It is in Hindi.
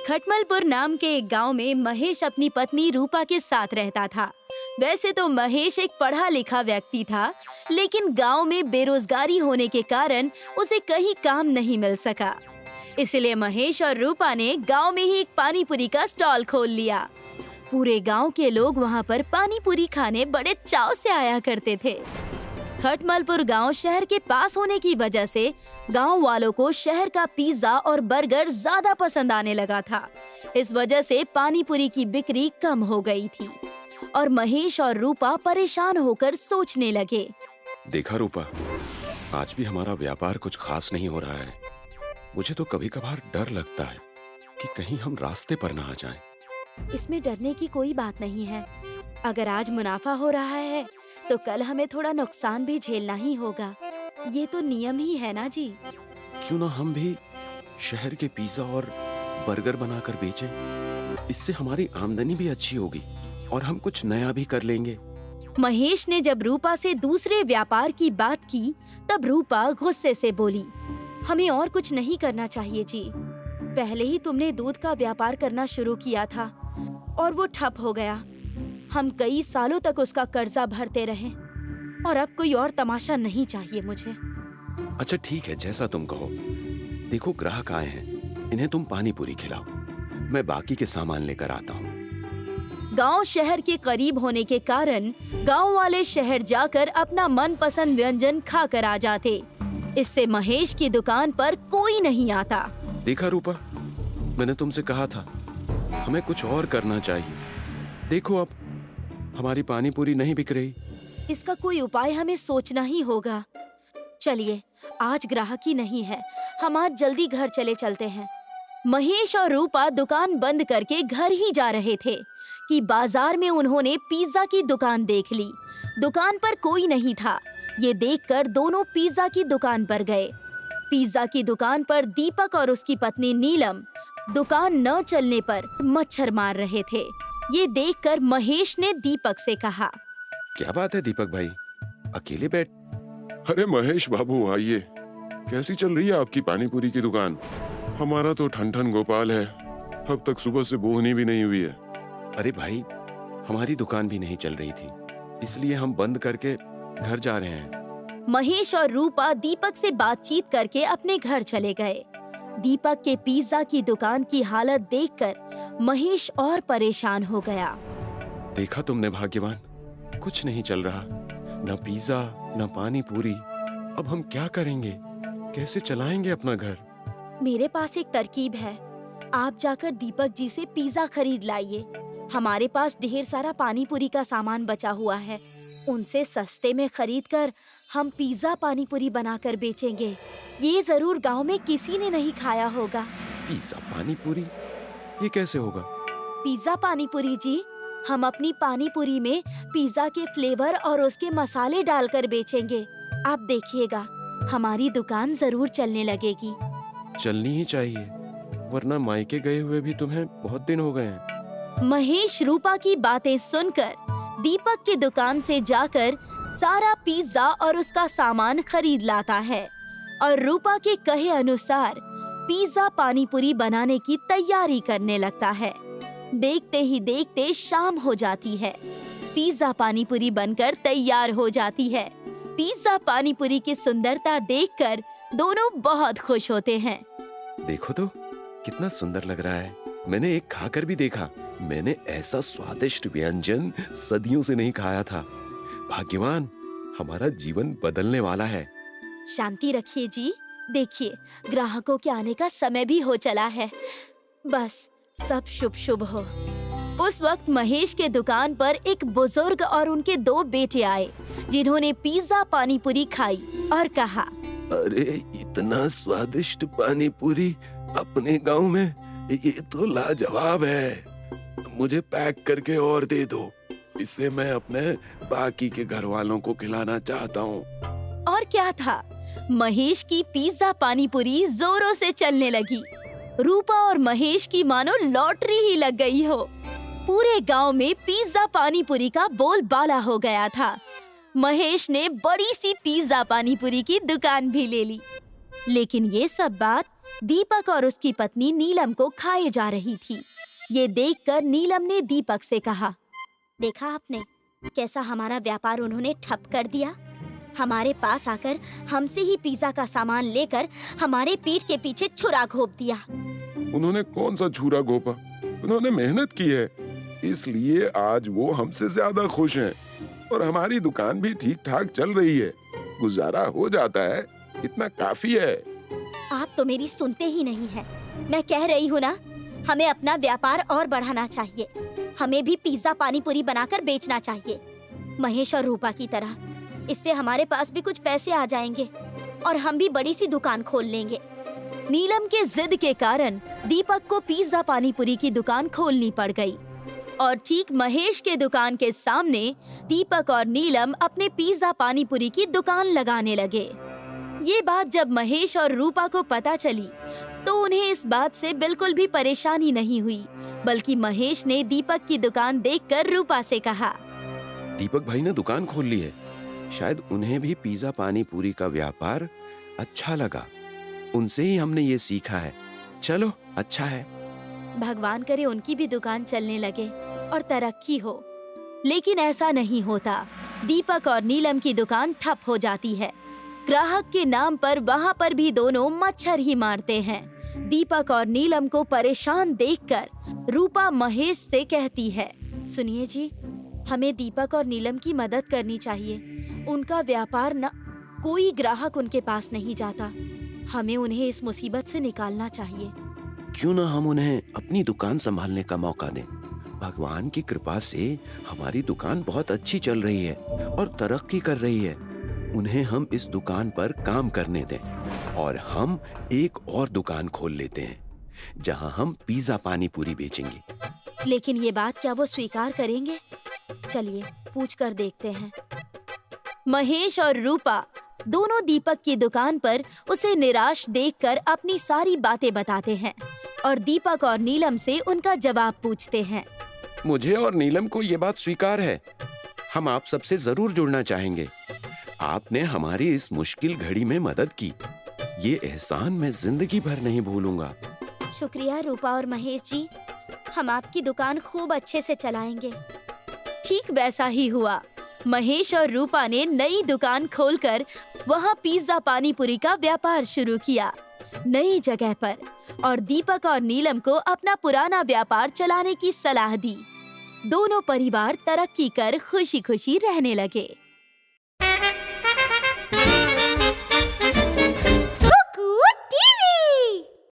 खटमलपुर नाम के एक गांव में महेश अपनी पत्नी रूपा के साथ रहता था। वैसे तो महेश एक पढ़ा लिखा व्यक्ति था, लेकिन गांव में बेरोजगारी होने के कारण उसे कहीं काम नहीं मिल सका। इसलिए महेश और रूपा ने गांव में ही एक पानी पूरी का स्टॉल खोल लिया। पूरे गांव के लोग वहां पर पानी पूरी खाने बड़े चाव से आया करते थे। खटमलपुर गांव शहर के पास होने की वजह से गांव वालों को शहर का पिज्जा और बर्गर ज्यादा पसंद आने लगा था। इस वजह से पानी पूरी की बिक्री कम हो गई थी और महेश और रूपा परेशान होकर सोचने लगे। देखा रूपा, आज भी हमारा व्यापार कुछ खास नहीं हो रहा है। मुझे तो कभी कभार डर लगता है कि कहीं हम रास्ते पर ना आ जाएं। इसमें डरने की कोई बात नहीं है। अगर आज मुनाफा हो रहा है तो कल हमें थोड़ा नुकसान भी झेलना ही होगा। ये तो नियम ही है ना जी। क्यों ना हम भी शहर के पिज्जा और बर्गर बनाकर बेचें? इससे हमारी आमदनी भी अच्छी होगी और हम कुछ नया भी कर लेंगे। महेश ने जब रूपा से दूसरे व्यापार की बात की, तब रूपा गुस्से से बोली, हमें और कुछ नहीं करना चाहिए जी। पहले ही तुमने दूध का व्यापार करना शुरू किया था और वो ठप हो गया। हम कई सालों तक उसका कर्जा भरते रहे और अब कोई और तमाशा नहीं चाहिए मुझे। अच्छा ठीक है, जैसा तुम कहो। देखो ग्राहक आए हैं, इन्हें तुम पानी पूरी खिलाओ, मैं बाकी के सामान लेकर आता हूँ। गांव शहर के करीब होने के कारण गांव वाले शहर जाकर अपना मनपसंद व्यंजन खाकर आ जाते। इससे महेश की दुकान पर कोई नहीं आता। देखा रूपा, मैंने तुमसे कहा था हमें कुछ और करना चाहिए। देखो अब हमारी पानी पूरी नहीं बिक रही। इसका कोई उपाय हमें सोचना ही होगा। चलिए, आज ग्राहक ही नहीं है, हम आज जल्दी घर चले चलते हैं। महेश और रूपा दुकान बंद करके घर ही जा रहे थे कि बाजार में उन्होंने पिज्जा की दुकान देख ली। दुकान पर कोई नहीं था। ये देखकर दोनों पिज्जा की दुकान पर गए। पिज्जा की दुकान पर दीपक और उसकी पत्नी नीलम दुकान न चलने पर मच्छर मार रहे थे। ये देखकर महेश ने दीपक से कहा, क्या बात है दीपक भाई, अकेले बैठ? अरे महेश बाबू आइए, कैसी चल रही है आपकी पानी पूरी की दुकान? हमारा तो ठन ठन गोपाल है, अब तक सुबह से बोहनी भी नहीं हुई है। अरे भाई, हमारी दुकान भी नहीं चल रही थी, इसलिए हम बंद करके घर जा रहे हैं। महेश और रूपा दीपक से बातचीत करके अपने घर चले गए। दीपक के पिज्जा की दुकान की हालत देखकर महेश और परेशान हो गया। देखा तुमने भाग्यवान, कुछ नहीं चल रहा, न पिज्जा न पानी पूरी। अब हम क्या करेंगे, कैसे चलाएंगे अपना घर? मेरे पास एक तरकीब है। आप जाकर दीपक जी से पिज्जा खरीद लाइए। हमारे पास ढेर सारा पानी पूरी का सामान बचा हुआ है। उनसे सस्ते में खरीदकर हम पिज्जा पानी पूरी बनाकर बेचेंगे। ये जरूर गांव में किसी ने नहीं खाया होगा। पिज्जा पानी पूरी, ये कैसे होगा? पिज्जा पानी पूरी जी, हम अपनी पानी पूरी में पिज्जा के फ्लेवर और उसके मसाले डालकर बेचेंगे। आप देखिएगा, हमारी दुकान जरूर चलने लगेगी। चलनी ही चाहिए, वरना मायके गए हुए भी तुम्हें बहुत दिन हो गए हैं। महेश रूपा की बातें सुनकर दीपक की दुकान से जाकर सारा पिज्जा और उसका सामान खरीद लाता है और रूपा के कहे अनुसार पिज्जा पानी पूरी बनाने की तैयारी करने लगता है। देखते ही देखते शाम हो जाती है। पिज्जा पानी पूरी बनकर तैयार हो जाती है। पिज्जा पानी पूरी की सुंदरता देखकर दोनों बहुत खुश होते हैं। देखो तो कितना सुंदर लग रहा है। मैंने एक खाकर भी देखा। मैंने ऐसा स्वादिष्ट व्यंजन सदियों से नहीं खाया था। भाग्यवान, हमारा जीवन बदलने वाला है। शांति रखिए जी। देखिए, ग्राहकों के आने का समय भी हो चला है। बस सब शुभ शुभ हो। उस वक्त महेश के दुकान पर एक बुजुर्ग और उनके 2 बेटे आए, जिन्होंने पिज्जा पानी पूरी खाई और कहा, अरे इतना स्वादिष्ट पानी पूरी अपने गांव में, ये तो लाजवाब है। मुझे पैक करके और दे दो, इससे मैं अपने बाकी के घर वालों को खिलाना चाहता हूँ। और क्या था, महेश की पिज्जा पानी पूरी जोरों से चलने लगी। रूपा और महेश की मानो लॉटरी ही लग गई हो। पूरे गांव में पिज्जा पानी पूरी का बोलबाला हो गया था। महेश ने बड़ी सी पिज्जा पानी पूरी की दुकान भी ले ली। लेकिन ये सब बात दीपक और उसकी पत्नी नीलम को खाए जा रही थी। ये देखकर नीलम ने दीपक से कहा, देखा आपने कैसा हमारा व्यापार उन्होंने ठप कर दिया। हमारे पास आकर हमसे ही पिज्जा का सामान लेकर हमारे पीठ के पीछे छुरा घोंप दिया। उन्होंने कौन सा छुरा घोंपा? उन्होंने मेहनत की है, इसलिए आज वो हमसे ज्यादा खुश हैं और हमारी दुकान भी ठीक ठाक चल रही है। गुजारा हो जाता है, इतना काफी है। आप तो मेरी सुनते ही नहीं हैं। मैं कह रही हूँ ना, हमें अपना व्यापार और बढ़ाना चाहिए। हमें भी पिज्जा पानी पूरी बनाकर बेचना चाहिए, महेश और रूपा की तरह। इससे हमारे पास भी कुछ पैसे आ जाएंगे और हम भी बड़ी सी दुकान खोल लेंगे। नीलम के जिद के कारण दीपक को पिज्जा पानी पूरी की दुकान खोलनी पड़ गई और ठीक महेश के दुकान के सामने दीपक और नीलम अपने पिज्जा पानी पूरी की दुकान लगाने लगे। ये बात जब महेश और रूपा को पता चली तो उन्हें इस बात से बिल्कुल भी परेशानी नहीं हुई, बल्कि महेश ने दीपक की दुकान देखकर रूपा से कहा, दीपक भाई ने दुकान खोल ली है, शायद उन्हें भी पिज्जा पानी पूरी का व्यापार अच्छा लगा। उनसे ही हमने ये सीखा है। चलो अच्छा है। भगवान करे उनकी भी दुकान चलने लगे और तरक्की हो। लेकिन ऐसा नहीं होता। दीपक और नीलम की दुकान ठप हो जाती है। ग्राहक के नाम पर वहाँ पर भी दोनों मच्छर ही मारते हैं। दीपक और नीलम को परेशान देखकर रूपा महेश से कहती है, सुनिए जी, हमें दीपक और नीलम की मदद करनी चाहिए। उनका व्यापार न, कोई ग्राहक उनके पास नहीं जाता। हमें उन्हें इस मुसीबत से निकालना चाहिए। क्यों ना हम उन्हें अपनी दुकान संभालने का मौका दें। भगवान की कृपा से हमारी दुकान बहुत अच्छी चल रही है और तरक्की कर रही है। उन्हें हम इस दुकान पर काम करने दें और हम एक और दुकान खोल लेते हैं जहां हम पिज्जा पानी पूरी बेचेंगे। लेकिन ये बात क्या वो स्वीकार करेंगे? चलिए पूछ कर देखते हैं। महेश और रूपा दोनों दीपक की दुकान पर उसे निराश देखकर अपनी सारी बातें बताते हैं और दीपक और नीलम से उनका जवाब पूछते हैं। मुझे और नीलम को ये बात स्वीकार है। हम आप सबसे जरूर जुड़ना चाहेंगे। आपने हमारी इस मुश्किल घड़ी में मदद की। ये एहसान मैं जिंदगी भर नहीं भूलूंगा। शुक्रिया रूपा और महेश जी, हम आपकी दुकान खूब अच्छे से चलाएंगे। ठीक वैसा ही हुआ। महेश और रूपा ने नई दुकान खोलकर वहाँ पिज्जा पानी पूरी का व्यापार शुरू किया, नई जगह पर, और दीपक और नीलम को अपना पुराना व्यापार चलाने की सलाह दी। दोनों परिवार तरक्की कर खुशी खुशी रहने लगे।